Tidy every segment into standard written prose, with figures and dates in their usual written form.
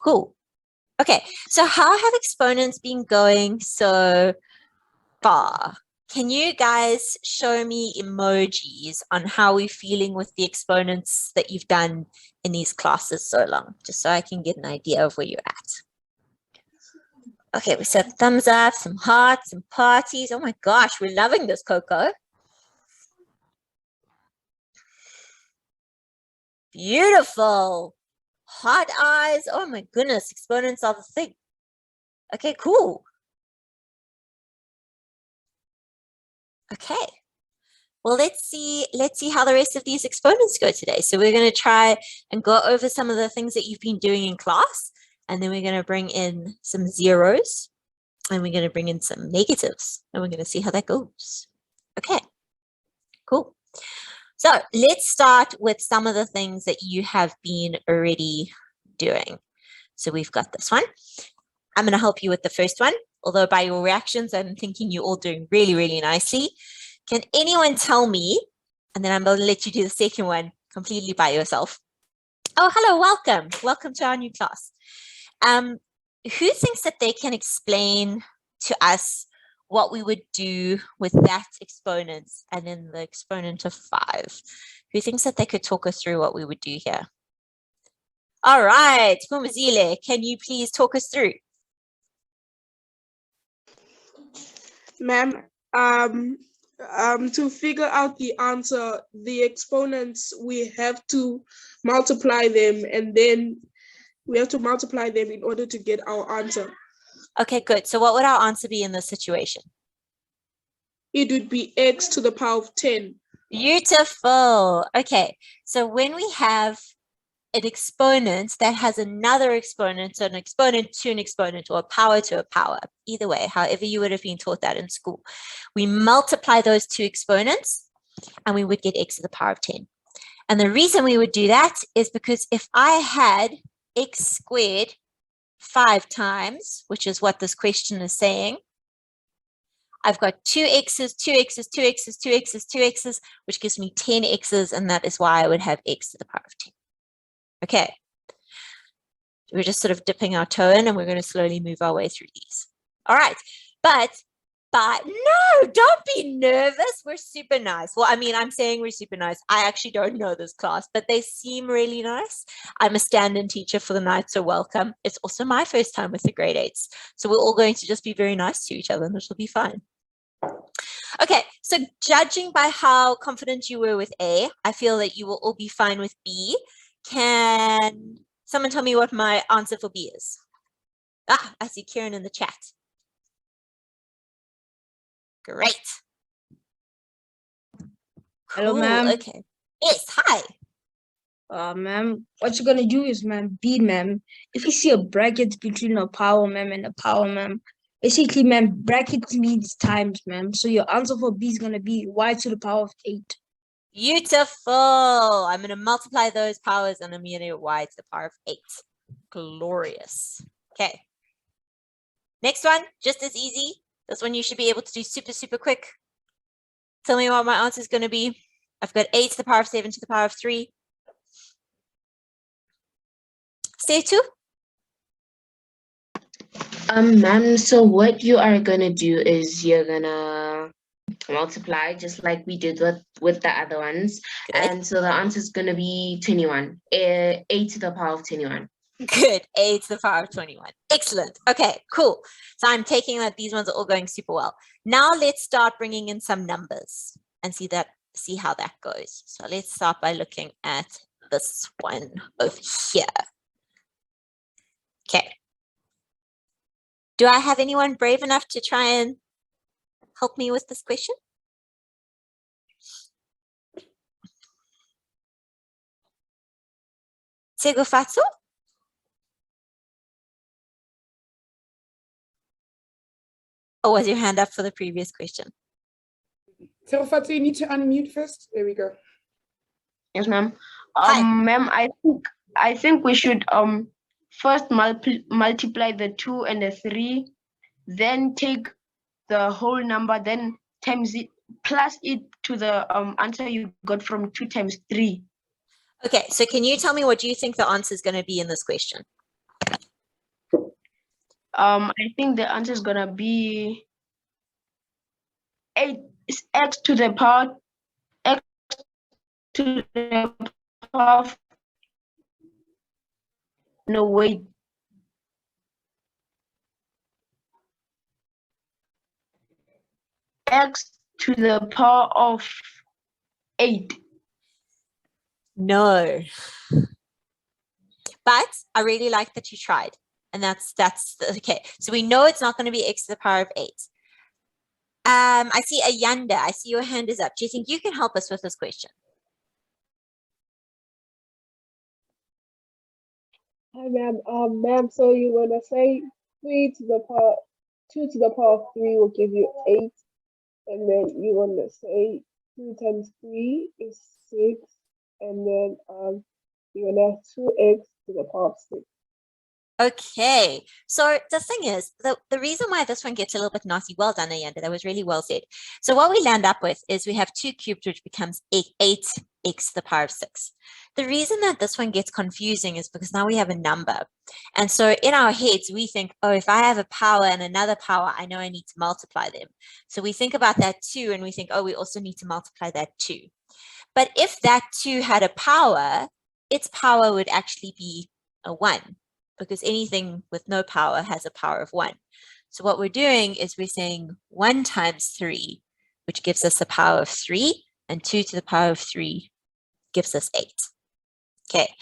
Cool. Okay, so how have exponents been going so far? Can you guys show me emojis on how we're feeling with the exponents that you've done in these classes so long, just so I can get an idea of where you're at? Okay, we said thumbs up, some hearts, some parties. Oh my gosh, we're loving this, Coco. Beautiful. Heart eyes. Oh my goodness, exponents are the thing. Okay, cool. Okay. Well, let's see how the rest of these exponents go today. So we're going to try and go over some of the things that you've been doing in class, and then we're going to bring in some zeros, and we're going to bring in some negatives, and we're going to see how that goes. Okay, cool. So let's start with some of the things that you have been already doing. So we've got this one. I'm going to help you with the first one, although by your reactions, I'm thinking you're all doing really, really nicely. Can anyone tell me, and then I'm going to let you do the second one completely by yourself. Oh, hello, welcome. Welcome to our new class. Who thinks that they can explain to us what we would do with that exponent and then the exponent of 5? Who thinks that they could talk us through what we would do here? All right, Pumazile, can you please talk us through? Ma'am, to figure out the answer, the exponents, we have to multiply them, and then we have to multiply them in order to get our answer. Okay, good. So what would our answer be in this situation? It would be x to the power of 10. Beautiful. Okay, so when we have an exponent that has another exponent, so an exponent to an exponent, or a power to a power, either way, however you would have been taught that in school, we multiply those two exponents and we would get x to the power of 10. And the reason we would do that is because if I had x squared 5 times, which is what this question is saying, I've got 2 x's, 2 x's, 2 x's, 2 x's, 2 x's, which gives me 10 x's, and that is why I would have x to the power of 10. Okay, we're just sort of dipping our toe in, and we're going to slowly move our way through these. All right, but no, don't be nervous. We're super nice. Well, I mean, I'm saying we're super nice. I actually don't know this class, but they seem really nice. I'm a stand-in teacher for the night, so welcome. It's also my first time with the grade 8s. So we're all going to just be very nice to each other, and this will be fine. Okay, so judging by how confident you were with A, I feel that you will all be fine with B. Can someone tell me what my answer for B is? Ah, I see Kieran in the chat. Great. Hello, Cool. ma'am. Okay. Yes, hi. Ma'am, what you're gonna do is, ma'am, B, ma'am. If you see a bracket between a power, ma'am, and a power, ma'am, basically, ma'am, bracket means times, ma'am. So your answer for B is gonna be y to the power of 8. Beautiful. I'm going to multiply those powers and I'm going to get y to the power of 8. Glorious. Okay. Next one, just as easy. This one you should be able to do super, super quick. Tell me what my answer is going to be. I've got 8 to the power of 7 to the power of 3. Say 2. Ma'am, so what you are gonna do is you're gonna multiply just like we did with the other ones. Good. And so the answer is gonna be 21. 8 to the power of 21. Good. 8 to the power of 21. Excellent. Okay, cool. So I'm taking that these ones are all going super well. Now let's start bringing in some numbers and see how that goes. So let's start by looking at this one over here. Okay. Do I have anyone brave enough to try and help me with this question? Segufatsu? Or was your hand up for the previous question? Segufatsu, you need to unmute first. There we go. Yes, ma'am. Hi. Ma'am, I think we should first multiply the 2 and the 3, then take the whole number, then times it, plus it to the answer you got from 2 times 3. Okay, so can you tell me what you think the answer is going to be in this question? I think the answer is gonna be 8 is x to the power of, no, wait. X to the power of 8. No. But I really like that you tried. And that's okay. So we know it's not going to be x to the power of 8. I see Ayanda. I see your hand is up. Do you think you can help us with this question? Hi, ma'am. Ma'am, so you want to say 2 to the power of 3 will give you 8. And then you want to say 2 times 3 is 6. And then you want to have 2x to the power of 6. Okay, so the thing is, the reason why this one gets a little bit nasty, well done, Ayanda, that was really well said. So what we land up with is we have 2 cubed, which becomes 8x to the power of 6. The reason that this one gets confusing is because now we have a number. And so in our heads, we think, oh, if I have a power and another power, I know I need to multiply them. So we think about that 2 and we think, oh, we also need to multiply that 2. But if that 2 had a power, its power would actually be a 1. Because anything with no power has a power of 1. So what we're doing is we're saying 1 times 3, which gives us a power of 3, and 2 to the power of 3 gives us 8. Okay,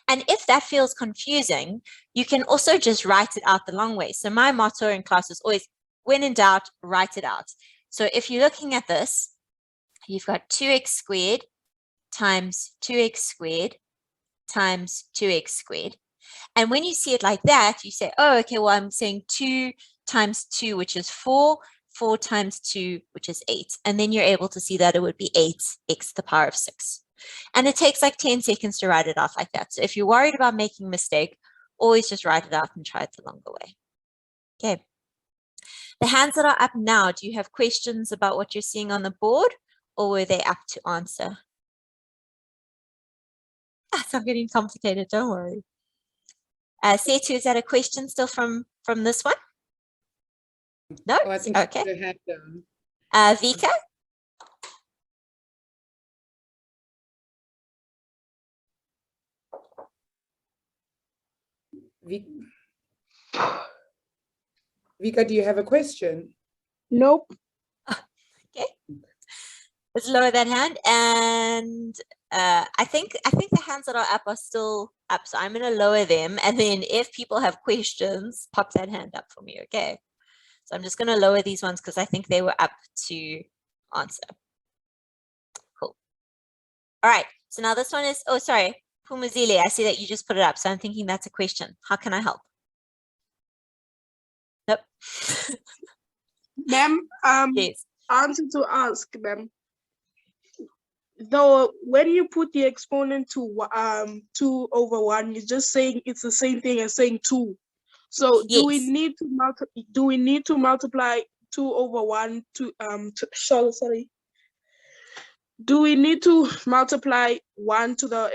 and if that feels confusing, you can also just write it out the long way. So my motto in class is always, when in doubt, write it out. So if you're looking at this, you've got 2x squared times 2x squared times 2x squared. And when you see it like that, you say, oh, okay, well, I'm saying 2 times 2, which is 4, 4 times 2, which is 8. And then you're able to see that it would be 8x to the power of 6. And it takes like 10 seconds to write it out like that. So if you're worried about making a mistake, always just write it out and try it the longer way. Okay. The hands that are up now, do you have questions about what you're seeing on the board, or were they up to answer? It's not getting complicated, don't worry. Setu, is that a question still from this one? No? Oh, I think okay. they had them. Vika? Vika, do you have a question? Nope. Okay. Let's lower that hand. And I think the hands that are up are still up. So I'm going to lower them. And then if people have questions, pop that hand up for me. Okay. So I'm just going to lower these ones because I think they were up to answer. Cool. All right. So now this one is, oh, sorry, Pumazile. I see that you just put it up. So I'm thinking that's a question. How can I help? Nope. Ma'am, Yes. answer to ask, ma'am. Though when you put the exponent to 2 over 1, you're just saying it's the same thing as saying 2. So Yes. do we need to multiply 2 over 1 to sorry. Do we need to multiply 1 to the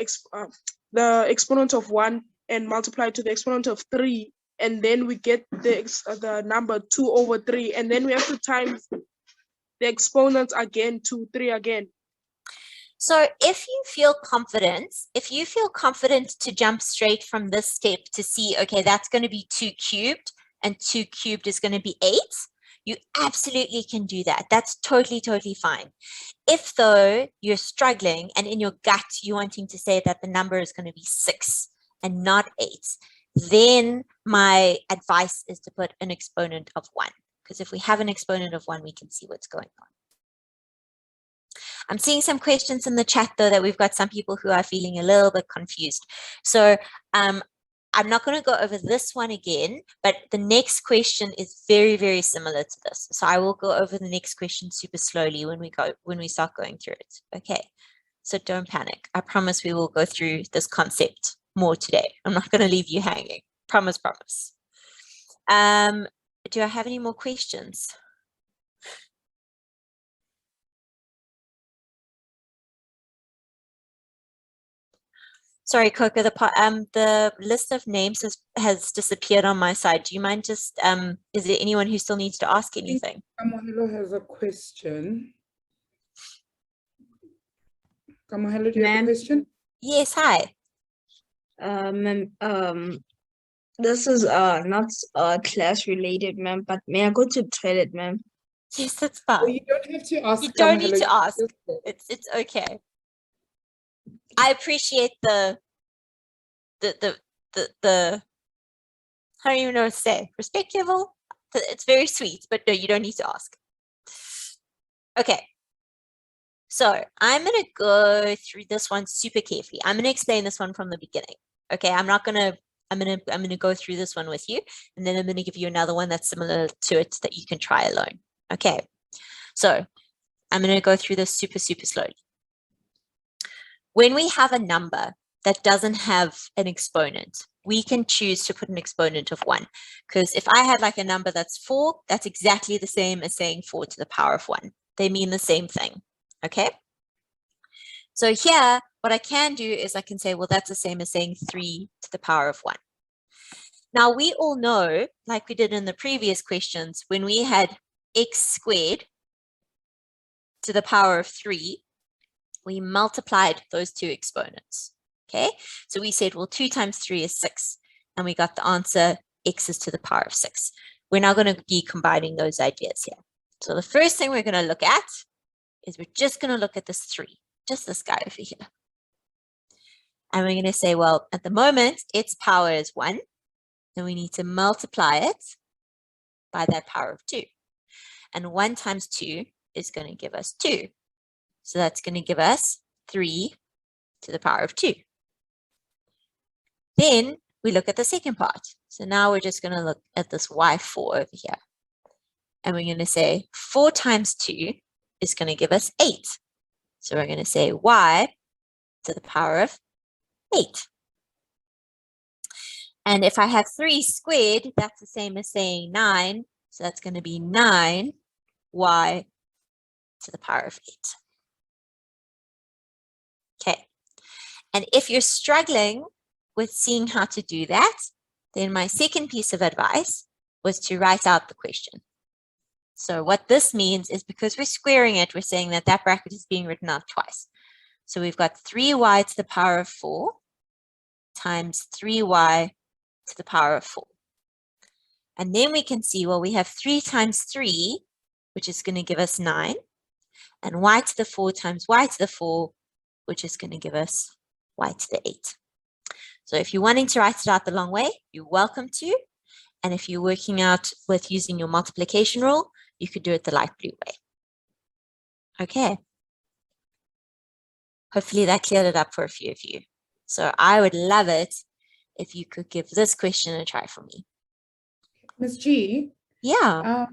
exponent of 1 and multiply to the exponent of 3, and then we get the number 2 over 3, and then we have to times the exponents again to 3 again? So if you feel confident to jump straight from this step to see, okay, that's going to be 2 cubed and 2 cubed is going to be 8, you absolutely can do that. That's totally, totally fine. If though you're struggling and in your gut you're wanting to say that the number is going to be 6 and not 8, then my advice is to put an exponent of 1. Because if we have an exponent of 1, we can see what's going on. I'm seeing some questions in the chat, though, that we've got some people who are feeling a little bit confused. So I'm not going to go over this one again, but the next question is very, very similar to this. So I will go over the next question super slowly when we start going through it. Okay, so don't panic. I promise we will go through this concept more today. I'm not going to leave you hanging. Promise, promise. Do I have any more questions? Sorry, Coco, the list of names has disappeared on my side. Do you mind just, is there anyone who still needs to ask anything? Kamohelo has a question. Kamohelo, do you have a Ma'am? question? Yes, hi. Ma'am, this is not class related, ma'am, but may I go to the toilet, ma'am? Yes, that's Well, fine. you don't have to ask. You don't need Kamohelo, to ask. just go. It's okay. I appreciate the I don't even know what to say. Respectful. It's very sweet, but no, you don't need to ask. Okay. So I'm gonna go through this one super carefully. I'm gonna explain this one from the beginning. Okay, I'm gonna go through this one with you, and then I'm gonna give you another one that's similar to it that you can try alone. Okay. So I'm gonna go through this super slowly. When we have a number that doesn't have an exponent, we can choose to put an exponent of 1. Because if I had like a number that's 4, that's exactly the same as saying 4 to the power of 1. They mean the same thing. Okay? So here, what I can do is I can say, well, that's the same as saying 3 to the power of 1. Now, we all know, like we did in the previous questions, when we had x squared to the power of 3, we multiplied those two exponents. Okay, so we said, well, 2 times 3 is 6, and we got the answer x is to the power of 6. We're now going to be combining those ideas here. So the first thing we're going to look at is we're just going to look at this 3, just this guy over here. And we're going to say, well, at the moment, its power is 1, and we need to multiply it by that power of 2. And 1 times 2 is going to give us 2. So that's going to give us 3 to the power of 2. Then we look at the second part. So now we're just going to look at this y4 over here. And we're going to say 4 times 2 is going to give us 8. So we're going to say y to the power of 8. And if I have 3 squared, that's the same as saying 9. So that's going to be 9y to the power of 8. Okay. And if you're struggling with seeing how to do that, then my second piece of advice was to write out the question. So what this means is because we're squaring it, we're saying that that bracket is being written out twice. So we've got 3y to the power of 4 times 3y to the power of 4. And then we can see, well, we have 3 times 3, which is going to give us 9, and y to the 4 times y to the 4, which is going to give us y to the 8. So if you're wanting to write it out the long way, you're welcome to. And if you're working out with using your multiplication rule, you could do it the light blue way. Okay. Hopefully that cleared it up for a few of you. So I would love it if you could give this question a try for me. Ms. G, Yeah.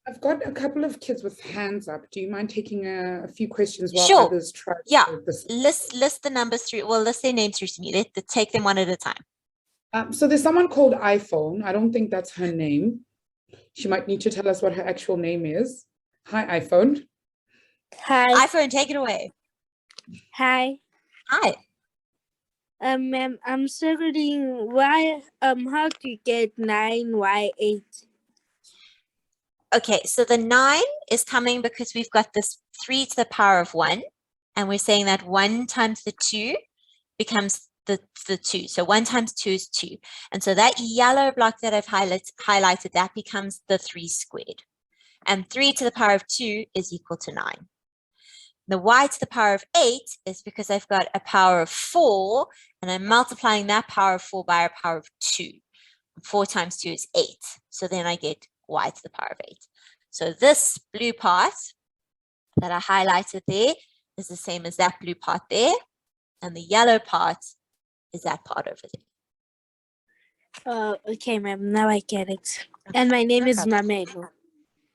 I've got a couple of kids with hands up. Do you mind taking a few questions while Sure. others try? Yeah. This? List the numbers through. Well, list their names through to me. Let's take them one at a time. So there's someone called iPhone. I don't think that's her name. She might need to tell us what her actual name is. Hi, iPhone. Hi. iPhone, take it away. Hi. Hi. Ma'am, I'm struggling. How to get 9y8? Okay, so the 9 is coming because we've got this 3 to the power of 1, and we're saying that 1 times the 2 becomes the 2. So 1 times 2 is 2. And so that yellow block that I've highlighted, that becomes the 3 squared. And 3 to the power of 2 is equal to 9. The y to the power of 8 is because I've got a power of 4, and I'm multiplying that power of 4 by a power of 2. 4 times 2 is 8. So then I get y to the power of 8. So this blue part that I highlighted there is the same as that blue part there. And the yellow part is that part over there. Okay, ma'am. Now I get it. And my name is Mamelo.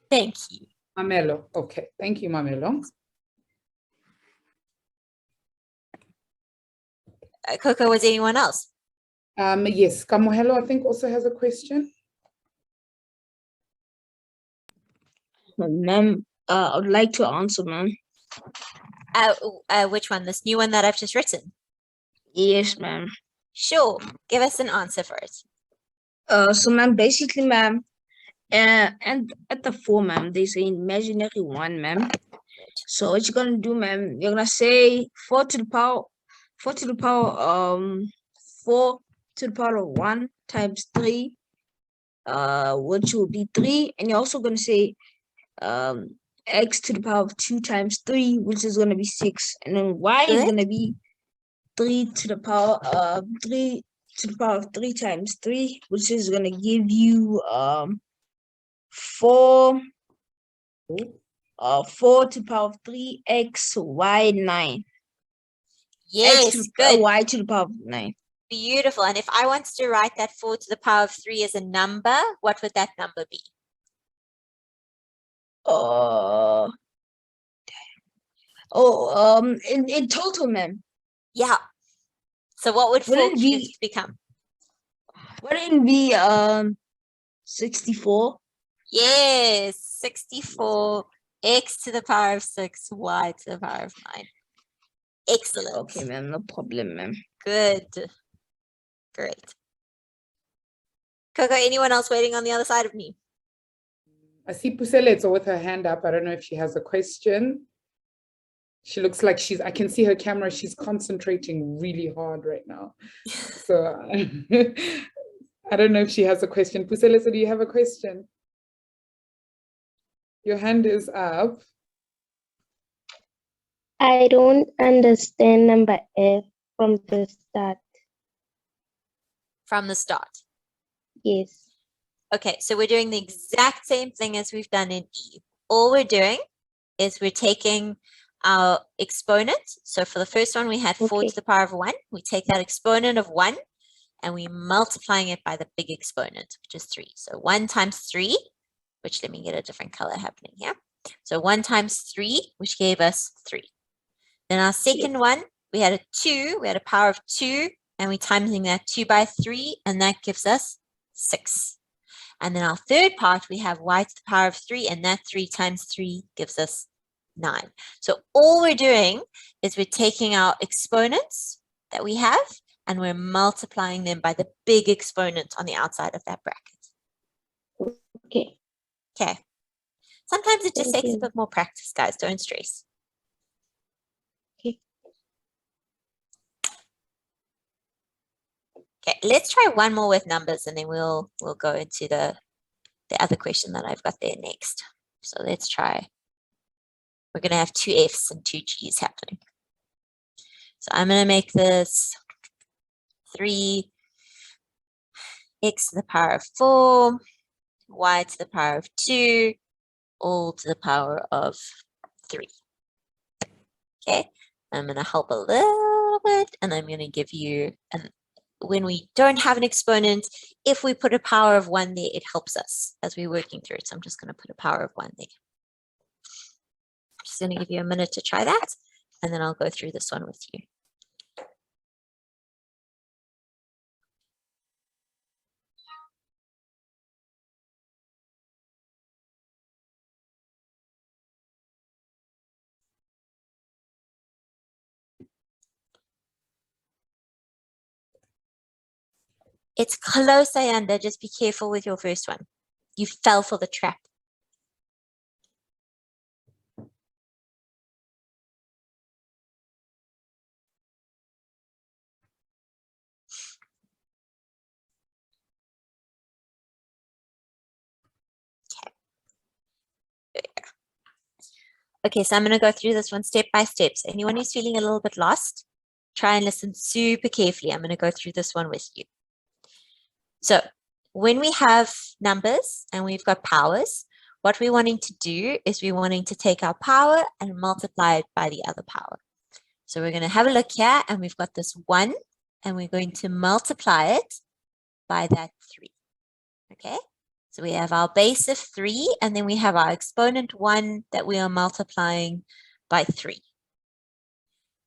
Thank you. Mamelo. Okay. Thank you, Mamelo. Coco, was anyone else? Yes, Kamohelo, I think, also has a question. Ma'am, I would like to answer, ma'am. Which one? This new one that I've just written? Yes, ma'am. Sure. Give us an answer for it. So ma'am, basically, ma'am, and at the 4, ma'am, there's an imaginary 1, ma'am. So what you're gonna do, ma'am, you're gonna say 4 to the power 4 to the power 4 to the power of 1 times 3, which will be 3, and you're also gonna say x to the power of 2 times 3, which is gonna be 6, and then y is Good. gonna be 3 to the power 3 to the power of 3 times 3, which is gonna give you 4 4 to the power of 3 x y 9. Yes, good. Y to the power of 9. Beautiful. And if I wanted to write that 4 to the power of 3 as a number, what would that number be? In total, ma'am. Yeah. So what would 4 Wouldn't it be- cubed become? Wouldn't it be 64? Yes, 64 x to the power of 6, y to the power of 9. Excellent. Okay, ma'am, no problem, ma'am. Good. Great. Coco, anyone else waiting on the other side of me? I see Puseletso with her hand up. I don't know if she has a question. She looks like I can see her camera. She's concentrating really hard right now. So I don't know if she has a question. Puseletso, do you have a question? Your hand is up. I don't understand number F from the start. From the start. Yes. Okay, so we're doing the exact same thing as we've done in E. All we're doing is we're taking our exponent. So for the first one, we had 4 Okay. to the power of 1. We take that exponent of 1 and we're multiplying it by the big exponent, which is 3. So 1 times 3, which let me get a different color happening here. So 1 times 3, which gave us 3. Then our second one, we had a 2, we had a power of 2, and we're timesing that 2 by 3, and that gives us 6. And then our third part, we have y to the power of 3, and that 3 times 3 gives us 9. So all we're doing is we're taking our exponents that we have, and we're multiplying them by the big exponent on the outside of that bracket. Okay. Okay. Sometimes it just Thank takes a you. bit more practice, guys. Don't stress. Okay. Okay, let's try one more with numbers and then we'll go into the other question that I've got there next. So let's try. We're going to have 2 F's and 2 G's happening. So I'm going to make this 3 x to the power of 4, y to the power of 2, all to the power of 3. Okay, I'm going to help a little bit and I'm going to give you when we don't have an exponent, if we put a power of 1 there, it helps us as we're working through it. So I'm just going to put a power of 1 there. Just going to give you a minute to try that, and then I'll go through this one with you. It's close, Ayanda. Just be careful with your first one. You fell for the trap. Okay, so I'm going to go through this one step by step. So anyone who's feeling a little bit lost, try and listen super carefully. I'm going to go through this one with you. So when we have numbers and we've got powers, what we're wanting to do is we're wanting to take our power and multiply it by the other power. So we're going to have a look here and we've got this 1 and we're going to multiply it by that 3. Okay, so we have our base of 3 and then we have our exponent 1 that we are multiplying by 3.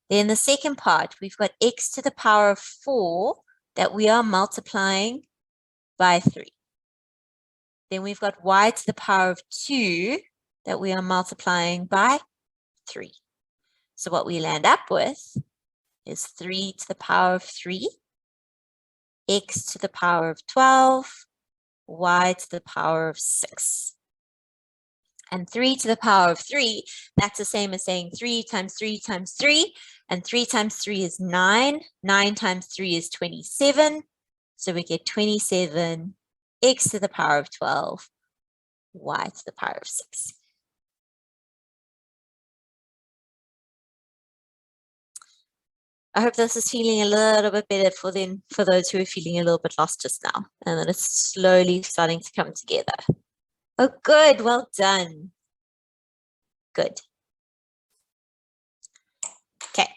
Then the second part, we've got x to the power of 4 that we are multiplying by 3. Then we've got y to the power of 2 that we are multiplying by 3. So what we land up with is 3 to the power of 3, x to the power of 12, y to the power of 6. And 3 to the power of 3, that's the same as saying 3 times 3 times 3, and 3 times 3 is 9, 9 times 3 is 27, so we get 27, x to the power of 12, y to the power of 6. I hope this is feeling a little bit better for those who are feeling a little bit lost just now, and that it's slowly starting to come together. Oh, good, well done. Good. Okay,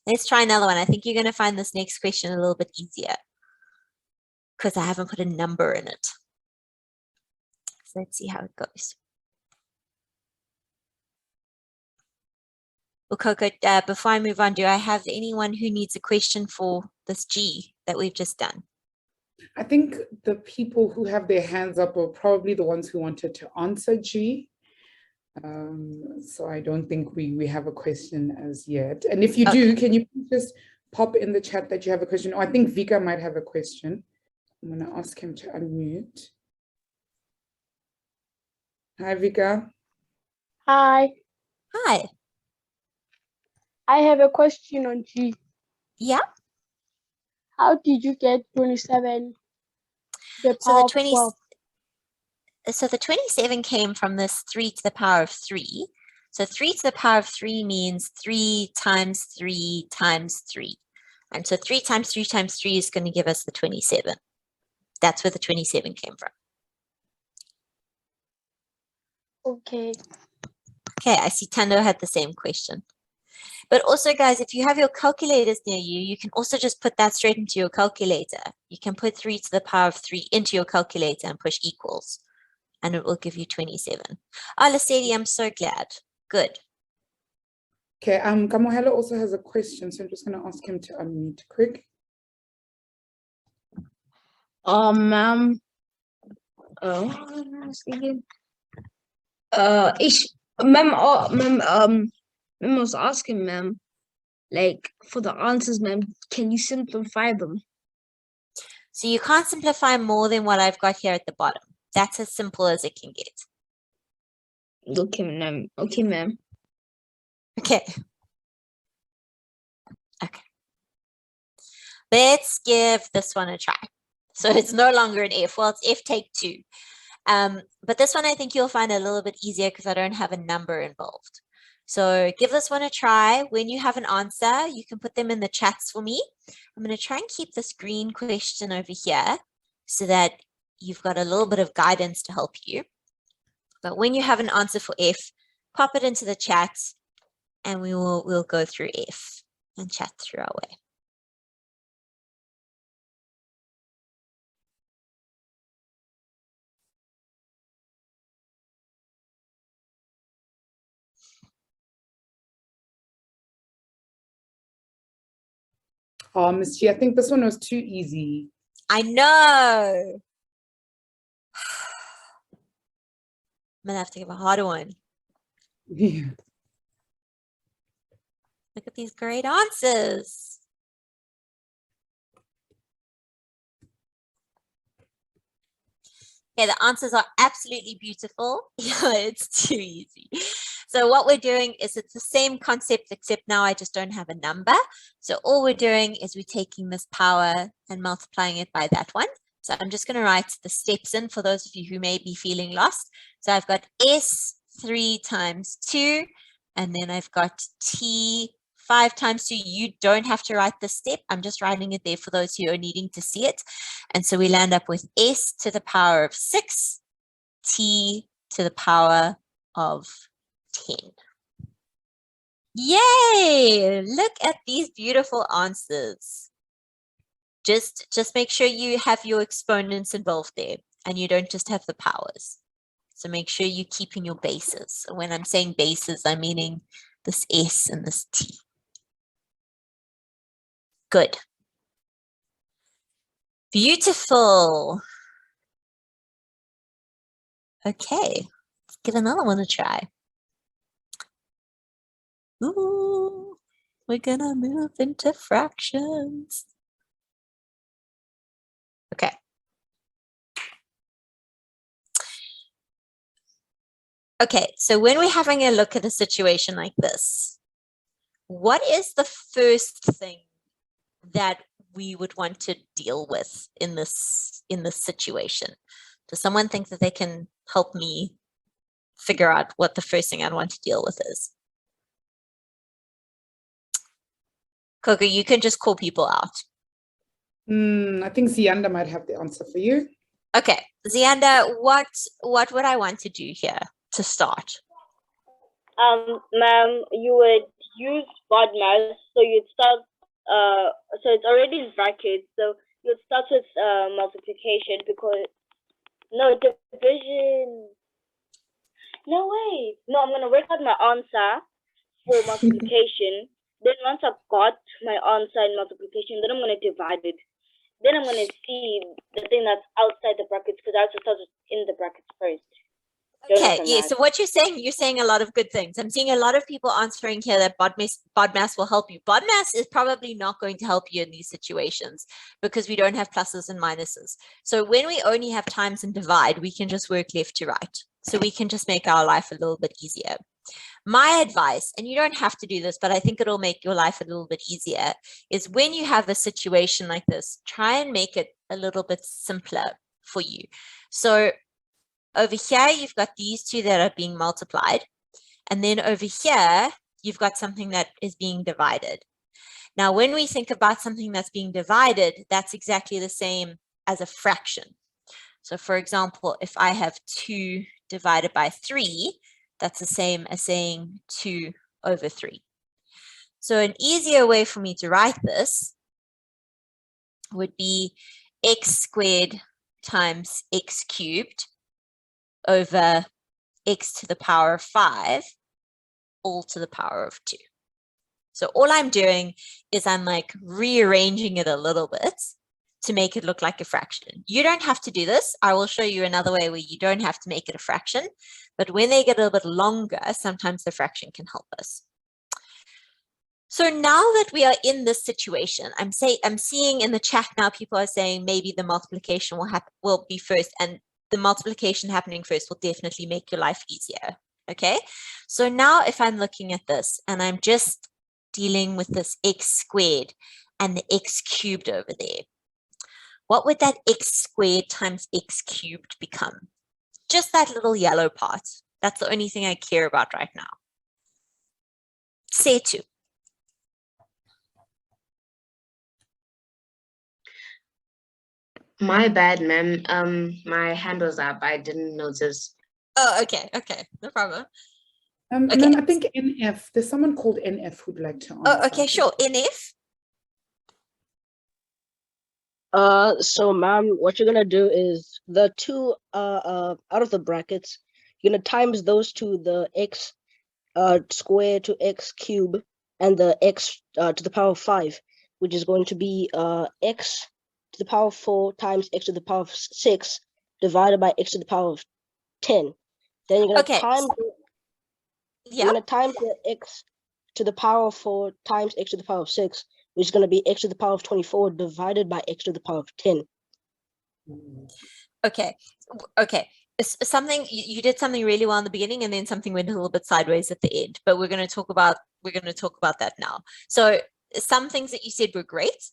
let's try another one. I think you're going to find this next question a little bit easier because I haven't put a number in it. So let's see how it goes. Well, Coco, before I move on, do I have anyone who needs a question for this G that we've just done? I think the people who have their hands up are probably the ones who wanted to answer G. So I don't think we have a question as yet. And if you do, can you just pop in the chat that you have a question? Oh, I think Vika might have a question. I'm going to ask him to unmute. Hi, Vika. Hi, Hi. I have a question on G. Yeah. How did you get 27 to the So power the of 12? So the 27 came from this 3 to the power of 3. So 3 to the power of 3 means 3 times 3 times 3. And so 3 times 3 times 3 is going to give us the 27. That's where the 27 came from. Okay. Okay, I see Tando had the same question. But also, guys, if you have your calculators near you, you can also just put that straight into your calculator. You can put 3 to the power of 3 into your calculator and push equals, and it will give you 27. Ah, Lesedi, I'm so glad. Good. Okay, Kamohelo also has a question, so I'm just going to ask him to unmute quick. Ma'am. Ma'am, I was asking, ma'am, like for the answers, ma'am, can you simplify them? So you can't simplify more than what I've got here at the bottom. That's as simple as it can get. Okay, ma'am. Okay, ma'am. Okay. Okay. Let's give this one a try. So it's no longer an F. Well, it's F take 2. But this one I think you'll find a little bit easier because I don't have a number involved. So give this one a try. When you have an answer, you can put them in the chats for me. I'm going to try and keep this green question over here so that you've got a little bit of guidance to help you. But when you have an answer for F, pop it into the chat and we'll go through F and chat through our way. Oh, Miss G, I think this one was too easy. I know. I'm going to have to give a harder one. Yeah. Look at these great answers. Okay, the answers are absolutely beautiful. It's too easy. So what we're doing is it's the same concept, except now I just don't have a number. So all we're doing is we're taking this power and multiplying it by that one. So I'm just going to write the steps in for those of you who may be feeling lost. So I've got S 3 times 2, and then I've got T 5 times 2. You don't have to write this step. I'm just writing it there for those who are needing to see it. And so we land up with S to the power of 6, T to the power of 10. Yay! Look at these beautiful answers. Just make sure you have your exponents involved there and you don't just have the powers. So make sure you're keeping your bases. So when I'm saying bases, I'm meaning this S and this T. Good. Beautiful. Okay, let's give another one a try. Ooh, We're gonna move into fractions. Okay. Okay, so when we're having a look at a situation like this, what is the first thing that we would want to deal with in this situation? Does someone think that they can help me figure out what the first thing I'd want to deal with is? Coco, you can just call people out. I think Zianda might have the answer for you. Okay, Zianda, what would I want to do here to start? Ma'am, you would use BODMAS, so you'd start, so it's already in brackets, so you'd start with multiplication because, no, division, no way. No, I'm going to work out my answer for multiplication. Then once I've got my answer in multiplication, then I'm going to divide it. Then I'm going to see the thing that's outside the brackets because I have to start in the brackets first. Okay, yeah, so what you're saying a lot of good things. I'm seeing a lot of people answering here that BODMAS will help you. BODMAS is probably not going to help you in these situations because we don't have pluses and minuses. So when we only have times and divide, we can just work left to right. So we can just make our life a little bit easier. My advice, and you don't have to do this, but I think it'll make your life a little bit easier, is when you have a situation like this, try and make it a little bit simpler for you. So over here, you've got these two that are being multiplied. And then over here, you've got something that is being divided. Now, when we think about something that's being divided, that's exactly the same as a fraction. So for example, if I have 2 divided by 3, that's the same as saying 2 over 3. So an easier way for me to write this would be x squared times x cubed over x to the power of 5 all to the power of 2. So all I'm doing is I'm like rearranging it a little bit to make it look like a fraction. You don't have to do this. I will show you another way where you don't have to make it a fraction, but when they get a little bit longer, sometimes the fraction can help us. So now that we are in this situation, I'm seeing in the chat now people are saying maybe the multiplication will be first, and the multiplication happening first will definitely make your life easier. Okay, so now if I'm looking at this and I'm just dealing with this x squared and the x cubed over there, what would that x squared times x cubed become? Just that little yellow part. That's the only thing I care about right now. Say 2. My bad, ma'am. My hand was up. I didn't notice. Oh, okay, no problem. Okay. Ma'am, I think NF. There's someone called NF who'd like to answer. Oh, okay, sure. NF. So ma'am, what you're gonna do is the 2 out of the brackets, you're gonna times those two, the x squared to x cube and the x to the power of 5, which is going to be x to the power of 4 times x to the power of 6 divided by x to the power of 10. Then you're gonna times you're gonna times the x to the power of 4 times x to the power of 6, which is going to be x to the power of 24 divided by x to the power of 10. Okay. Something you did something really well in the beginning, and then something went a little bit sideways at the end. But we're going to talk about that now. So some things that you said were great,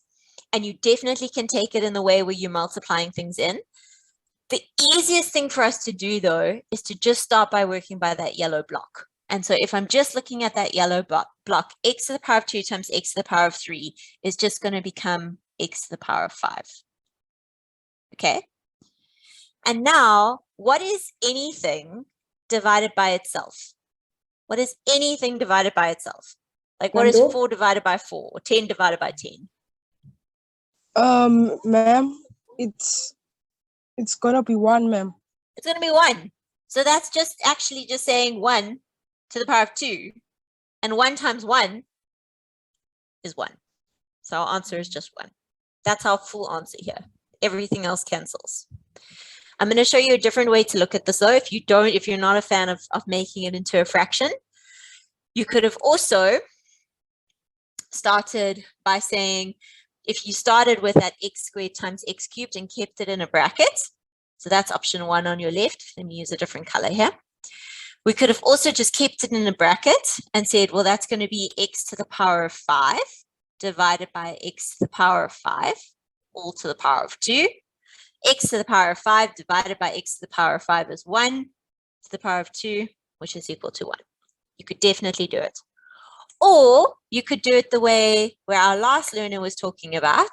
and you definitely can take it in the way where you're multiplying things in. The easiest thing for us to do, though, is to just start by working by that yellow block. And so if I'm just looking at that yellow block, x to the power of 2 times x to the power of 3 is just going to become x to the power of 5. Okay. And now, what is anything divided by itself? What is anything divided by itself? Like what is 4 divided by 4 or 10 divided by 10? Ma'am, it's gonna be 1, ma'am. It's gonna be 1. So that's just actually just saying 1 to the power of 2, and 1 times 1 is 1. So our answer is just 1. That's our full answer here. Everything else cancels. I'm going to show you a different way to look at this though. If you're not a fan of making it into a fraction, you could have also started by saying, if you started with that x squared times x cubed and kept it in a bracket, so that's option 1 on your left. Let me use a different color here. We could have also just kept it in a bracket and said, well, that's going to be x to the power of 5 divided by x to the power of 5, all to the power of 2. X to the power of 5 divided by x to the power of 5 is 1 to the power of 2, which is equal to 1. You could definitely do it. Or you could do it the way where our last learner was talking about,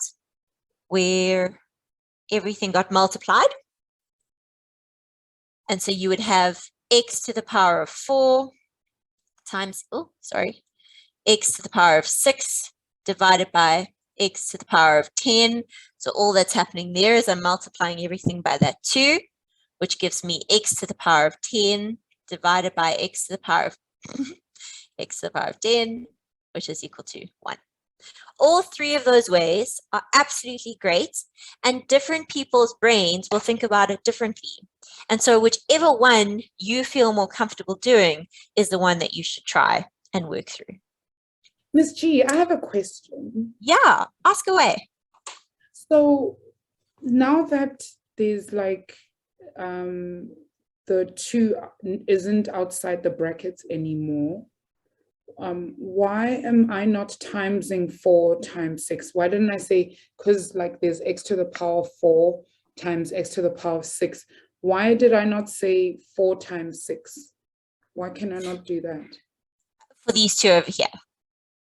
where everything got multiplied. And so you would have x to the power of 4 times, x to the power of 6 divided by x to the power of 10. So all that's happening there is I'm multiplying everything by that 2, which gives me x to the power of 10 divided by x to the power of x to the power of 10, which is equal to 1. All three of those ways are absolutely great, and different people's brains will think about it differently. And so whichever one you feel more comfortable doing is the one that you should try and work through. Miss G, I have a question. Yeah, ask away. So now that there's like the 2 isn't outside the brackets anymore, why am I not timesing 4 times 6? Why didn't I say, because like there's x to the power of 4 times x to the power of 6. Why did I not say 4 times 6? Why can I not do that? For these two over here.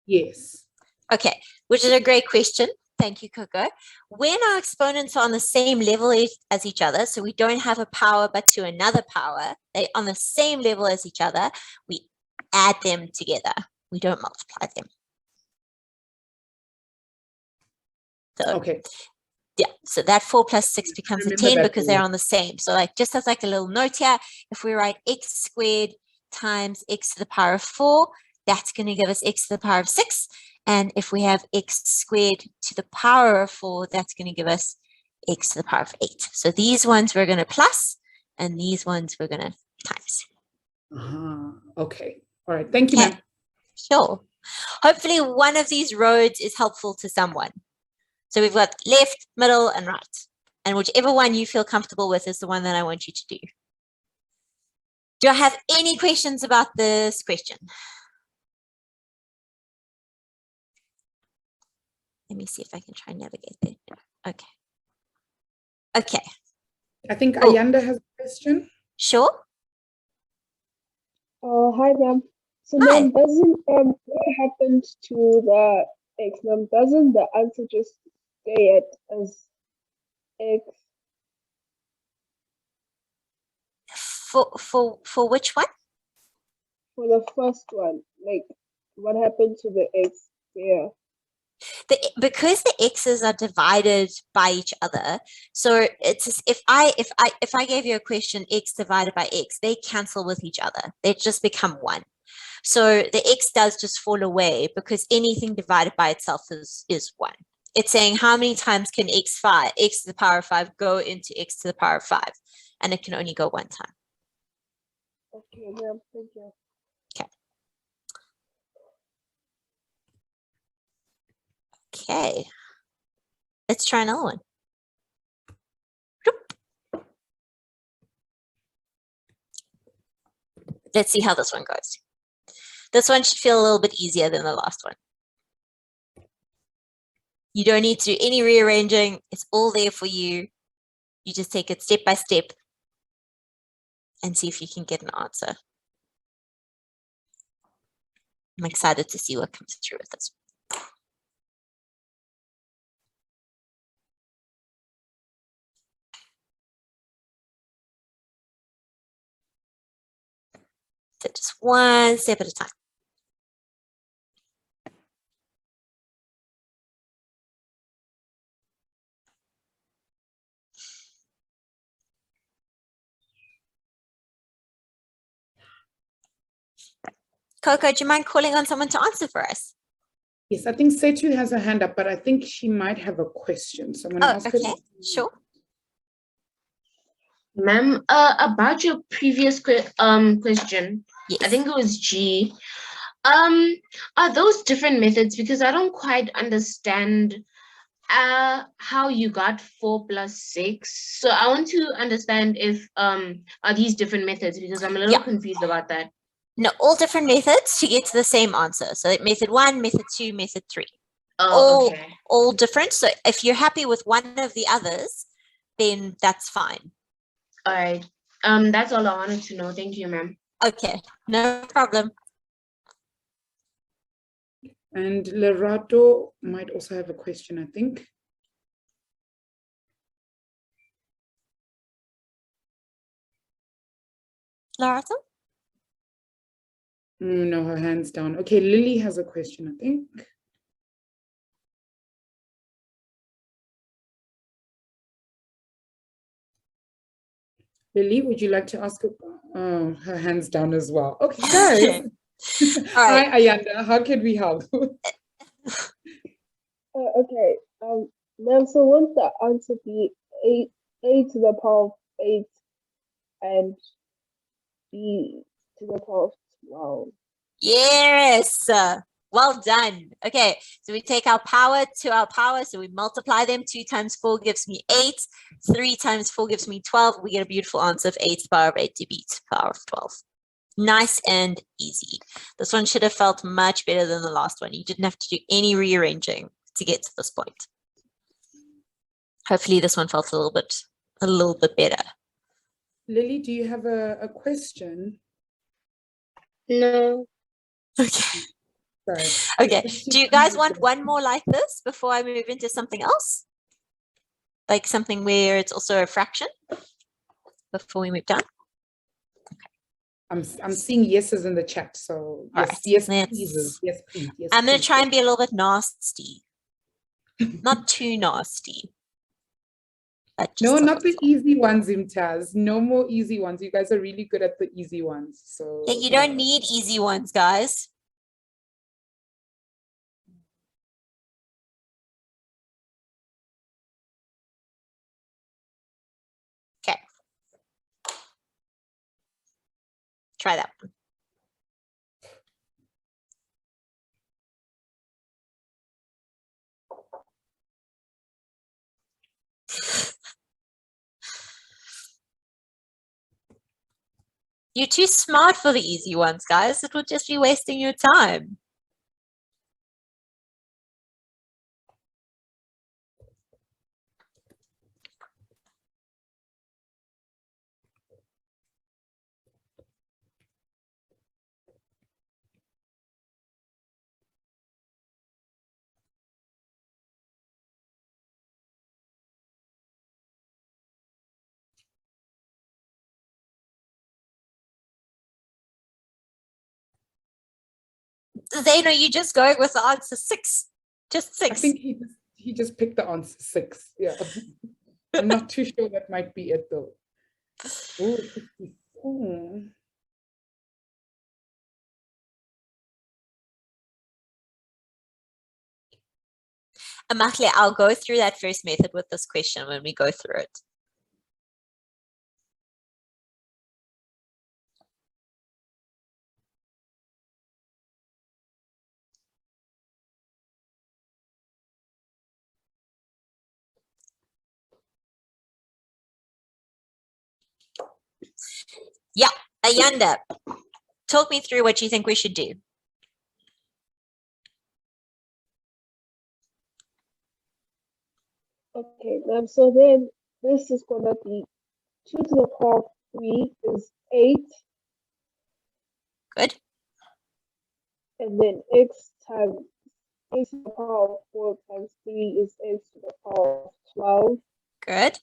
Yes. Okay, which is a great question. Thank you, Coco. When our exponents are on the same level as each other, so we don't have a power but to another power, they're on the same level as each other, we add them together. We don't multiply them. So, okay. Yeah, so that 4 plus 6 becomes a 10 because they're on the same. So like just as like a little note here, if we write x squared times x to the power of 4, that's going to give us x to the power of 6. And if we have x squared to the power of 4, that's going to give us x to the power of 8. So these ones we're going to plus, and these ones we're going to times. Okay. All right. Thank you, ma'am. Sure. Hopefully one of these roads is helpful to someone. So we've got left, middle, and right. And whichever one you feel comfortable with is the one that I want you to do. Do I have any questions about this question? Let me see if I can try and navigate there. Okay. Okay. I think Ayanda has a question. Sure. Hi, ma'am. So, ma'am, doesn't what happens to the x, ma'am? Doesn't the answer just stay at as x? For which one? For the first one, like what happened to the x there? Because the x's are divided by each other, so it's if I gave you a question x divided by x, they cancel with each other. They just become 1. So the x does just fall away because anything divided by itself is 1. It's saying how many times can x to the power of 5 go into x to the power of 5, and it can only go 1 time. Okay, ma'am. Thank you. Okay. Okay. Let's try another one. Let's see how this one goes. This one should feel a little bit easier than the last one. You don't need to do any rearranging. It's all there for you. You just take it step by step and see if you can get an answer. I'm excited to see what comes through with this. So just one step at a time. Coco, do you mind calling on someone to answer for us? Yes, I think Setu has a hand up, but I think she might have a question. So I'm going to ask her. Okay, sure. Ma'am, about your previous question, yes. I think it was G. Are those different methods? Because I don't quite understand how you got 4 plus 6. So I want to understand if are these different methods, because I'm a little confused about that. No, all different methods to get to the same answer. So method 1, method 2, method 3. Oh, okay. All different. So if you're happy with one of the others, then that's fine. All right. That's all I wanted to know. Thank you, ma'am. Okay, no problem. And Lerato might also have a question, I think. Larato? No, her hand's down. Okay, Lily has a question, I think. Lily, would you like to ask? Oh, her hand's down as well. Okay, guys. All right. Hi, Ayanda. How can we help? Okay. Ma'am, so won't the answer be a to the power of 8 and b to the power of 12? Yes. Well done. Okay, so we take our power to our power. So we multiply them. 2 times 4 gives me 8. 3 times 4 gives me 12. We get a beautiful answer of 8 to the power of 8 to b to the power of 12. Nice and easy. This one should have felt much better than the last one. You didn't have to do any rearranging to get to this point. Hopefully this one felt a little bit better. Lily, do you have a question? No. Okay. Sorry. Okay. Do you guys want one more like this before I move into something else? Like something where it's also a fraction before we move down? I'm seeing yeses in the chat, so yes, right, yes, please, yes, please. Yes, I'm going to please. try and be a little bit nasty. Not too nasty. No, not the easy ones, Imtaz. No more easy ones. You guys are really good at the easy ones. So Yeah, you don't need easy ones, guys. Okay. Try that one. You're too smart for the easy ones, guys. It would just be wasting your time. Zane, are you just going with the answer 6? Just 6. I think he just picked the answer 6. Yeah. I'm not too sure that might be it though. Oh, 54. Amahle, I'll go through that first method with this question when we go through it. Yeah, Ayanda, talk me through what you think we should do. Okay, ma'am, so then this is going to be 2 to the power of 3 is 8. Good. And then x times x to the power of 4 times 3 is x to the power of 12. Good.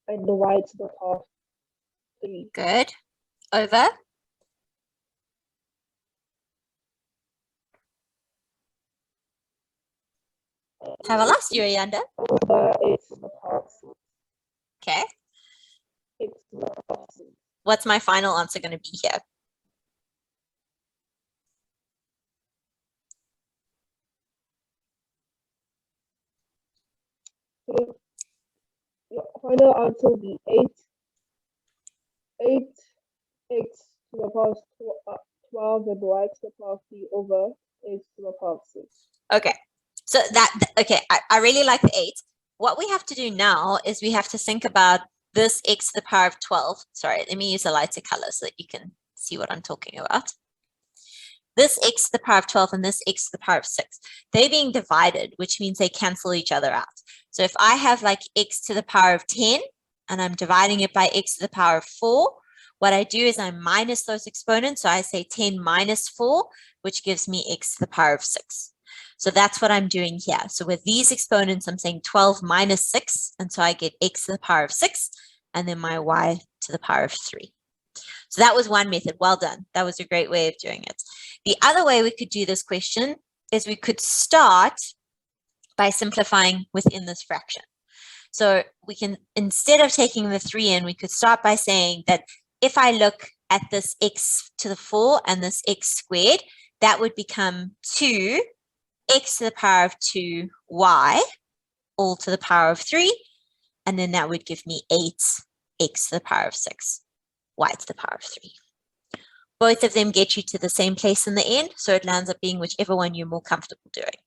And the y to the power of 3. Good. Over. Have I lost you, Ayanda? X to the power of 6. Okay. X to the power of 6. What's my final answer going to be here? So your final answer will be 8x to the power of 12 and y to the power of 3 over x to the power of 6. Okay, so okay, I really like the 8. What we have to do now is we have to think about this x to the power of 12. Sorry, let me use a lighter color so that you can see what I'm talking about. This x to the power of 12 and this x to the power of 6, they're being divided, which means they cancel each other out. So if I have like x to the power of 10 and I'm dividing it by x to the power of 4, what I do is I minus those exponents. So I say 10 minus 4, which gives me x to the power of 6. So that's what I'm doing here. So with these exponents, I'm saying 12 minus 6. And so I get x to the power of 6 and then my y to the power of 3. So that was one method. Well done. That was a great way of doing it. The other way we could do this question is we could start by simplifying within this fraction. So we can, instead of taking the 3 in, we could start by saying that if I look at this x to the 4 and this x squared, that would become 2 x to the power of 2 y all to the power of 3. And then that would give me 8 x to the power of 6 y to the power of 3. Both of them get you to the same place in the end, so it lands up being whichever one you're more comfortable doing.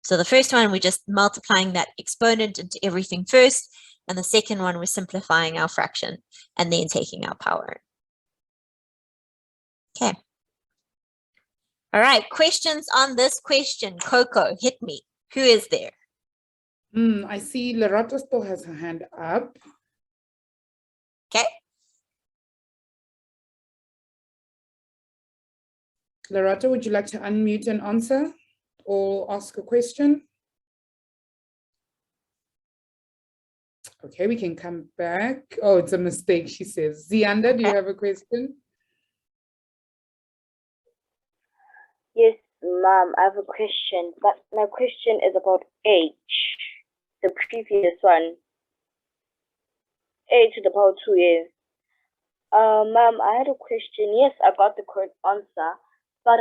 So the first one, we're just multiplying that exponent into everything first, and the second one, we're simplifying our fraction and then taking our power. Okay. All right, questions on this question. Coco, hit me. Who is there? I see Loretta still has her hand up. Okay. Loretta, would you like to unmute and answer or ask a question? Okay, we can come back. Oh, it's a mistake, she says. Zianda, do you have a question? Yes, ma'am, I have a question, but my question is about h, the previous one. A to the power 2, yes. Ma'am, I had a question. Yes, I got the correct answer, but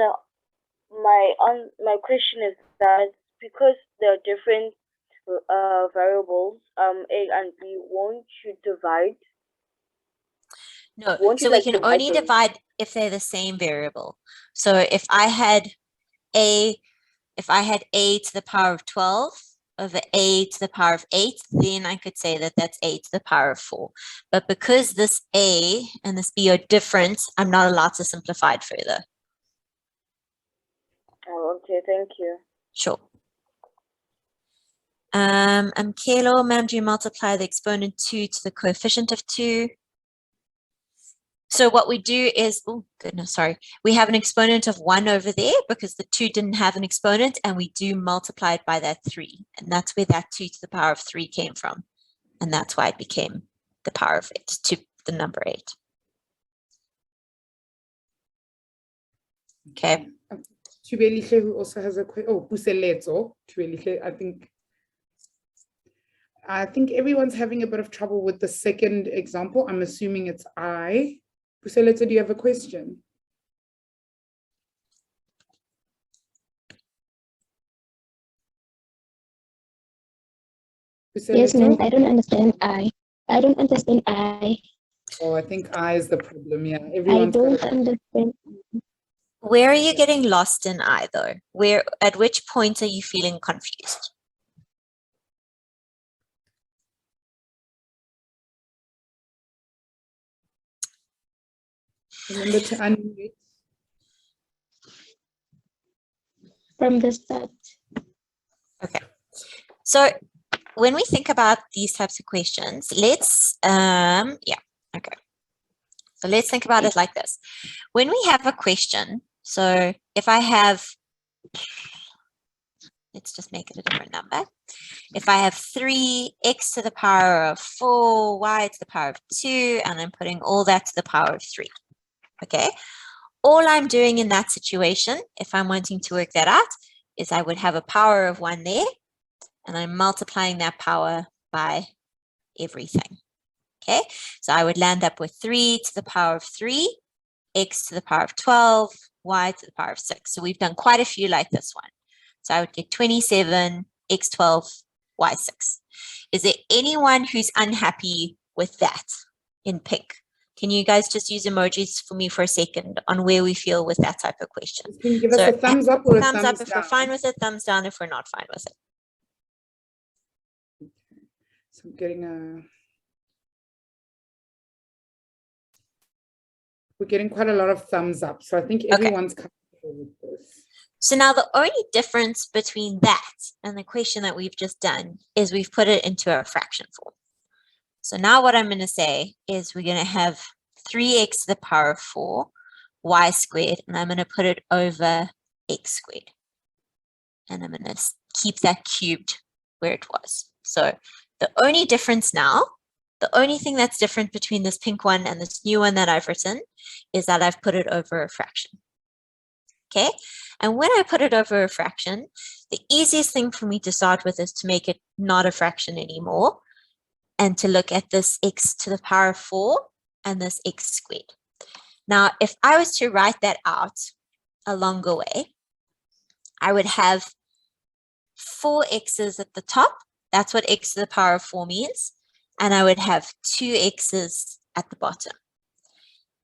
my question is that because there are different variables, A and B, won't you divide? No, Won't so you we like can divide only them? divide if they're the same variable. So if I had a to the power of 12 over a to the power of 8, then I could say that that's a to the power of 4. But because this a and this b are different, I'm not allowed to simplify it further. Oh, okay, thank you. Sure. Kelo, ma'am, do you multiply the exponent 2 to the coefficient of 2? So what we do is, oh goodness, sorry, we have an exponent of 1 over there because the 2 didn't have an exponent, and we do multiply it by that 3. And that's where that 2 to the power of 3 came from. And that's why it became the power of 8 to the number 8. Okay. Tubelihle, who also has a question. Oh, Puseletso. Tubelihle, I think everyone's having a bit of trouble with the second example. I'm assuming it's I. Puseletso, do you have a question? Yes, ma'am. I don't understand I. I don't understand I. Oh, I think I is the problem. Yeah, I everyone's don't got it. understand. Where are you getting lost in I though? At which point are you feeling confused? Remember to unmute. From the start. Okay. So when we think about these types of questions, let's okay. So let's think about it like this. When we have a question, so if I have, let's just make it a different number. If I have 3x to the power of 4, y to the power of 2, and I'm putting all that to the power of 3, okay? All I'm doing in that situation, if I'm wanting to work that out, is I would have a power of 1 there, and I'm multiplying that power by everything. Okay, so I would land up with 3 to the power of 3, x to the power of 12, y to the power of 6. So we've done quite a few like this one. So I would get 27, x 12, y 6. Is there anyone who's unhappy with that in pink? Can you guys just use emojis for me for a second on where we feel with that type of question? Can you give us a thumbs up or a thumbs up if down? we're fine with it, thumbs down if we're not fine with it. So I'm getting we're getting quite a lot of thumbs up. So I think everyone's comfortable with this. So now the only difference between that and the question that we've just done is we've put it into a fraction form. So now what I'm going to say is we're going to have 3x to the power of 4 y squared, and I'm going to put it over x squared. And I'm going to keep that cubed where it was. So the only difference now, the only thing that's different between this pink one and this new one that I've written is that I've put it over a fraction. Okay, and when I put it over a fraction, the easiest thing for me to start with is to make it not a fraction anymore and to look at this x to the power of 4 and this x squared. Now, if I was to write that out a longer way, I would have 4 x's at the top. That's what x to the power of 4 means. And I would have 2 x's at the bottom.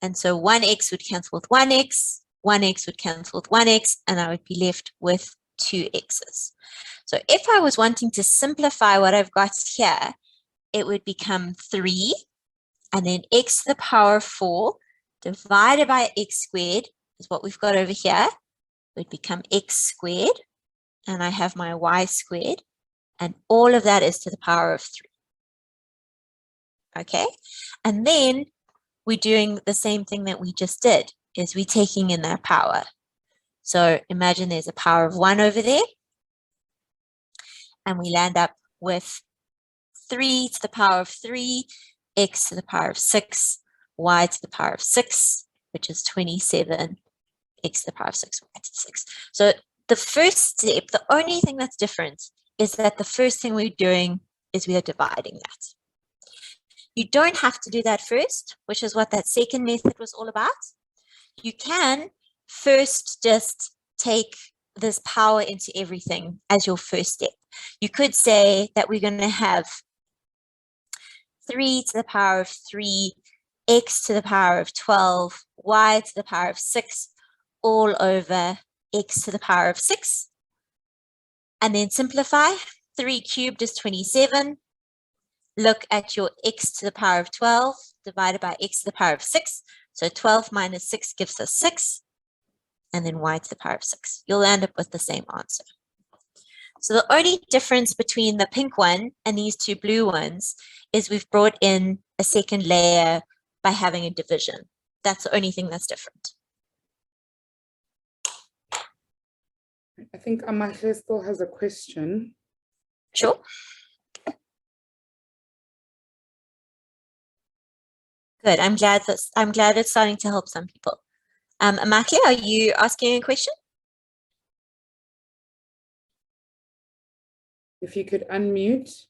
And so 1x would cancel with 1x, 1x would cancel with 1x, and I would be left with 2 x's. So if I was wanting to simplify what I've got here, it would become 3, and then x to the power of 4 divided by x squared is what we've got over here. It would become x squared, and I have my y squared, and all of that is to the power of 3. Okay, and then we're doing the same thing that we just did, is we're taking in that power. So imagine there's a power of 1 over there, and we land up with 3 to the power of 3, x to the power of 6, y to the power of 6, which is 27, x to the power of 6, y to the 6. So the first step, the only thing that's different is that the first thing we're doing is we are dividing that. You don't have to do that first, which is what that second method was all about. You can first just take this power into everything as your first step. You could say that we're going to have 3 to the power of 3, x to the power of 12, y to the power of 6, all over x to the power of 6. And then simplify. 3 cubed is 27. Look at your x to the power of 12 divided by x to the power of 6. So 12 minus 6 gives us 6. And then y to the power of 6. You'll end up with the same answer. So the only difference between the pink one and these two blue ones is we've brought in a second layer by having a division. That's the only thing that's different. I think Amahle still has a question. Sure. Good. I'm glad it's starting to help some people. Amahle, are you asking a question? If you could unmute.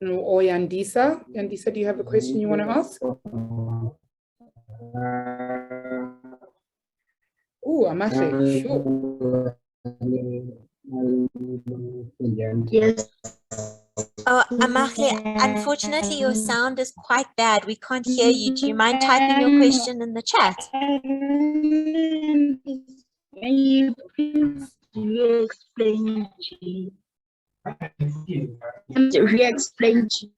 Or Yandisa. Yandisa, do you have a question you want to ask? Oh, Amahle, sure. Yes. Oh, Amahle, unfortunately, your sound is quite bad. We can't hear you. Do you mind typing your question in the chat? Can you please re-explain G? Re-explain G.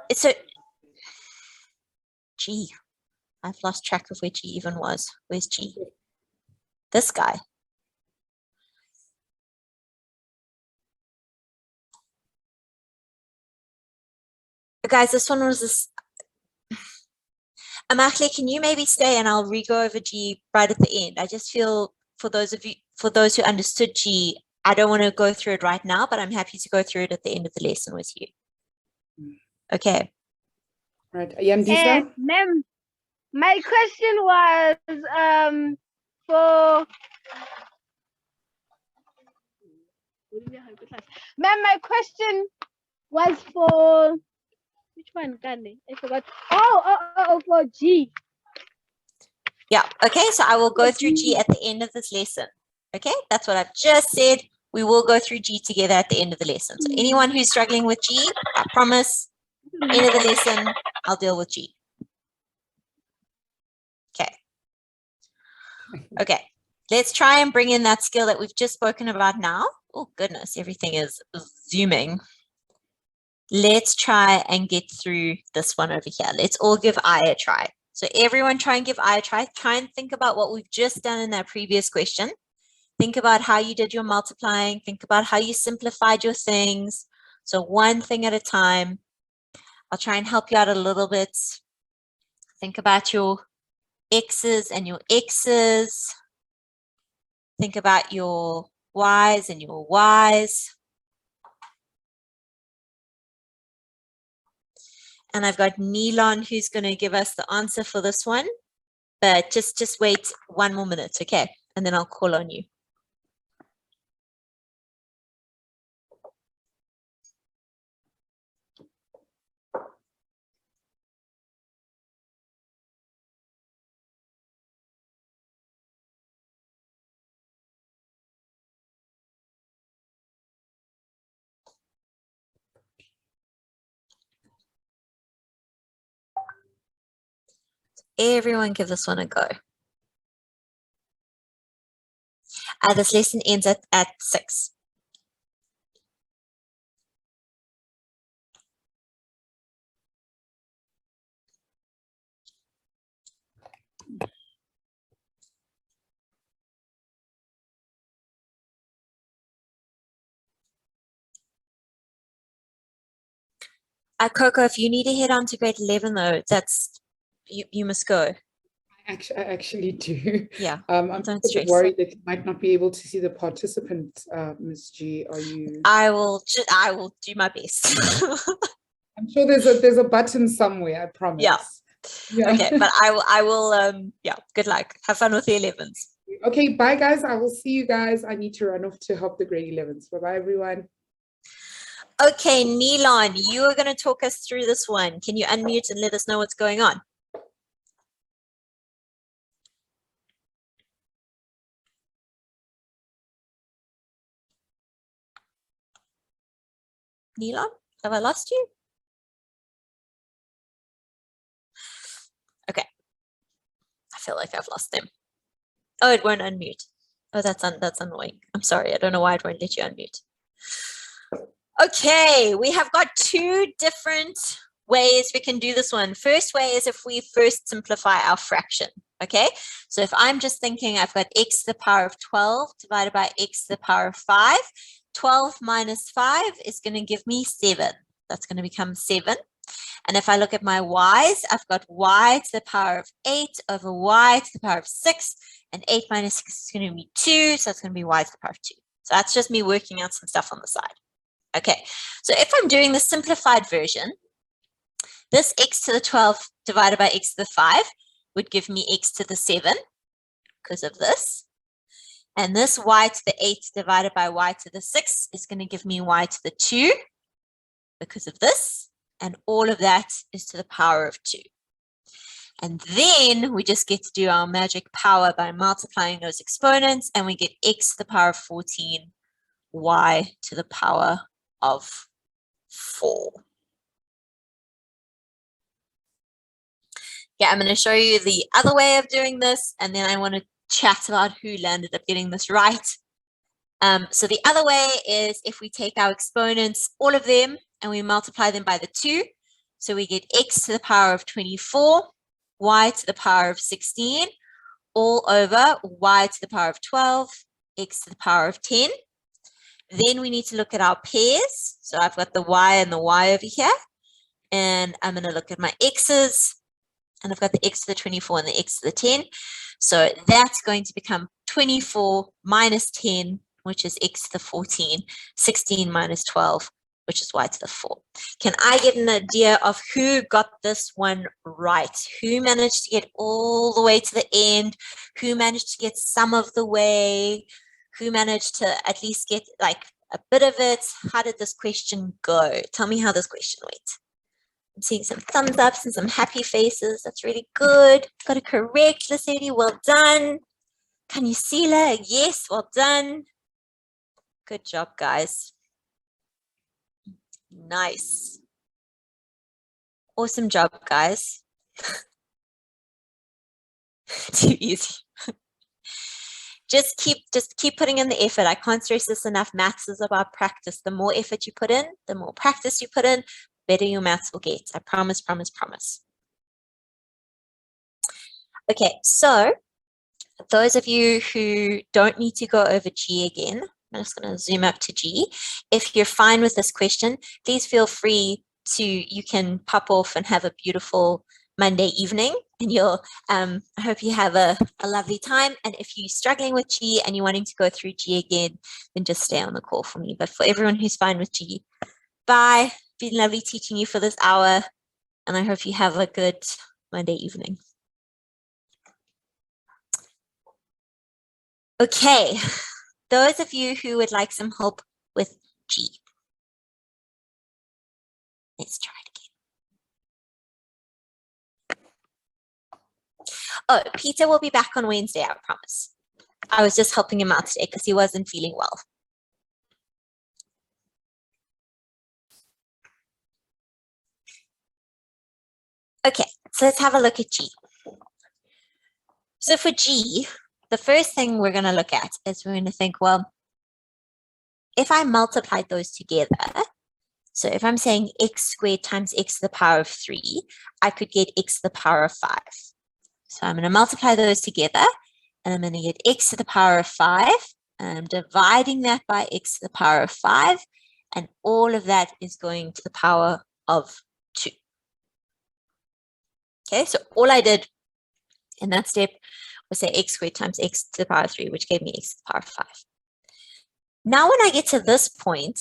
It's a G. I've lost track of where G even was. Where's G? This guy. Guys, this one was this. Amahle, can you maybe stay and I'll re-go over G right at the end? I just feel for those who understood G, I don't want to go through it right now, but I'm happy to go through it at the end of the lesson with you. Okay. Right, Yandisa? Ma'am, my question was for ma'am, my question was for which one, Kanye? I forgot. Oh, for G. Yeah, okay, so I will go through G at the end of this lesson. Okay, that's what I've just said. We will go through G together at the end of the lesson. So anyone who's struggling with G, I promise, end of the lesson, I'll deal with G. Okay. Okay. Let's try and bring in that skill that we've just spoken about now. Oh, goodness, everything is zooming. Let's try and get through this one over here. Let's all give I a try. So everyone try and give I a try. Try and think about what we've just done in that previous question. Think about how you did your multiplying. Think about how you simplified your things. So one thing at a time. I'll try and help you out a little bit. Think about your X's and your X's. Think about your Y's and your Y's. And I've got Nilon who's going to give us the answer for this one. But just wait 1 more minute, okay? And then I'll call on you. Everyone give this one a go. This lesson ends at 6. Coco, if you need to head on to grade 11 though, that's you must go. I actually do. Yeah. I'm a bit worried that you might not be able to see the participant, Ms. G. Are you? I will do my best. I'm sure there's a button somewhere, I promise. Yeah. Okay, but I will yeah, good luck. Have fun with the 11s. Okay, bye guys. I will see you guys. I need to run off to help the grade 11s. Bye-bye, everyone. Okay, Nilon, you are going to talk us through this one. Can you unmute and let us know what's going on? Nilon, have I lost you? Okay. I feel like I've lost them. Oh, it won't unmute. Oh, that's annoying. I'm sorry. I don't know why it won't let you unmute. Okay, we have got 2 different ways we can do this one. First way is if we first simplify our fraction. Okay, so if I'm just thinking I've got x to the power of 12 divided by x to the power of 5, 12 minus 5 is going to give me 7. That's going to become 7. And if I look at my y's, I've got y to the power of 8 over y to the power of 6, and 8 minus 6 is going to be 2, so it's going to be y to the power of 2. So that's just me working out some stuff on the side. Okay, so if I'm doing the simplified version, this x to the 12 divided by x to the 5 would give me x to the 7 because of this. And this y to the 8 divided by y to the 6 is going to give me y to the 2 because of this. And all of that is to the power of 2. And then we just get to do our magic power by multiplying those exponents, and we get x to the power of 14, y to the power of 4. Yeah, I'm going to show you the other way of doing this, and then I want to chat about who landed up getting this right. So the other way is if we take our exponents, all of them, and we multiply them by the 2. So we get x to the power of 24, y to the power of 16, all over y to the power of 12, x to the power of 10. Then we need to look at our pairs. So I've got the y and the y over here. And I'm going to look at my x's. And I've got the x to the 24 and the x to the 10. So that's going to become 24 minus 10, which is x to the 14, 16 minus 12, which is y to the 4. Can I get an idea of who got this one right? Who managed to get all the way to the end? Who managed to get some of the way? Who managed to at least get like a bit of it? How did this question go? Tell me how this question went. I'm seeing some thumbs ups and some happy faces. That's really good. Got it correct, Leslie. Well done. Can you see her? Yes, well done. Good job, guys. Nice. Awesome job, guys. Too easy. Just keep putting in the effort. I can't stress this enough. Maths is about practice. The more effort you put in, the more practice you put in, better your maths will get. I promise, promise, promise. Okay, so those of you who don't need to go over G again, I'm just going to zoom up to G. If you're fine with this question, please feel free to, you can pop off and have a beautiful Monday evening, and you'll, I hope you have a lovely time. And if you're struggling with G and you're wanting to go through G again, then just stay on the call for me. But for everyone who's fine with G, bye. Been lovely teaching you for this hour, and I hope you have a good Monday evening. Okay, those of you who would like some help with G, let's try it again. Oh, Peter will be back on Wednesday, I promise. I was just helping him out today because he wasn't feeling well. Okay, so let's have a look at G. So for G, the first thing we're going to look at is we're going to think, well, if I multiplied those together, so if I'm saying x squared times x to the power of 3, I could get x to the power of 5. So I'm going to multiply those together, and I'm going to get x to the power of 5. And I'm dividing that by x to the power of 5. And all of that is going to the power of 2. Okay, so all I did in that step was say x squared times x to the power of 3, which gave me x to the power of 5. Now when I get to this point,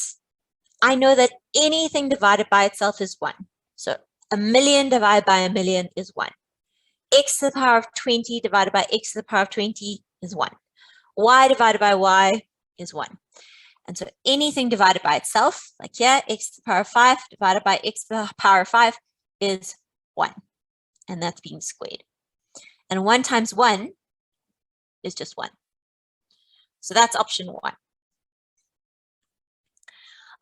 I know that anything divided by itself is 1. So 1,000,000 divided by 1,000,000 is 1. X to the power of 20 divided by x to the power of 20 is 1. Y divided by y is 1. And so anything divided by itself, like here, x to the power of 5 divided by x to the power of 5 is 1. And that's being squared. And 1 times 1 is just 1. So that's option 1.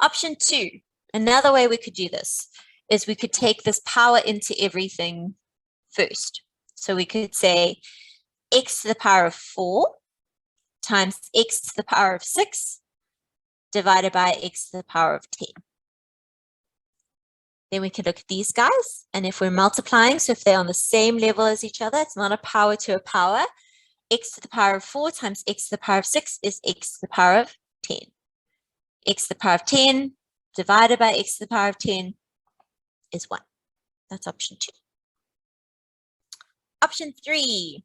Option 2, another way we could do this is we could take this power into everything first. So we could say x to the power of 4 times x to the power of 6 divided by x to the power of 10. Then we could look at these guys, and if we're multiplying, so if they're on the same level as each other, it's not a power to a power. X to the power of 4 times x to the power of 6 is x to the power of 10. X to the power of 10 divided by x to the power of 10 is 1. That's option 2. Option 3.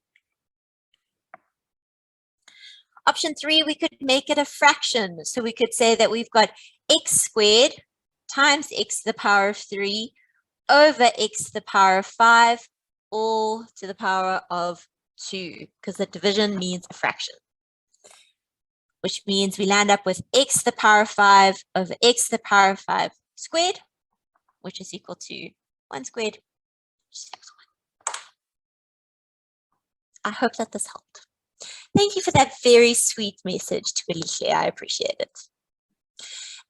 Option 3, we could make it a fraction. So we could say that we've got x squared times x to the power of 3 over x to the power of 5 all to the power of 2, because the division needs a fraction, which means we land up with x to the power of 5 over x to the power of 5 squared, which is equal to 1 squared, which is equal to 1. I hope that this helped. Thank you for that very sweet message to Alicia. I appreciate it.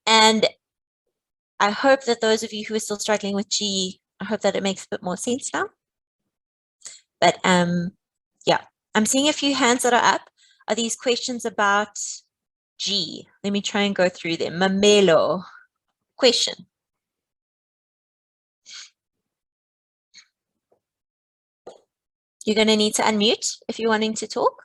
And I hope that those of you who are still struggling with G, I hope that it makes a bit more sense now. But yeah, I'm seeing a few hands that are up. Are these questions about G? Let me try and go through them. Mamelo, question. You're going to need to unmute if you're wanting to talk.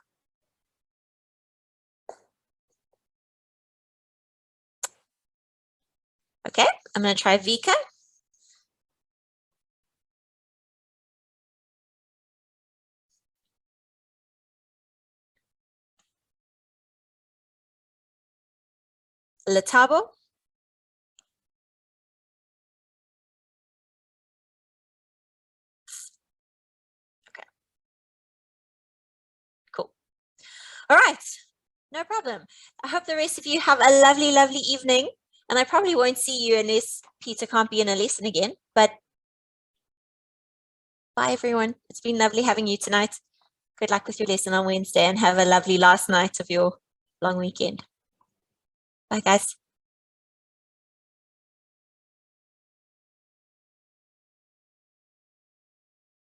Okay, I'm going to try Vika. Letabo. Okay. Cool. All right. No problem. I hope the rest of you have a lovely, lovely evening. And I probably won't see you unless Peter can't be in a lesson again. But bye, everyone. It's been lovely having you tonight. Good luck with your lesson on Wednesday and have a lovely last night of your long weekend. Bye, guys.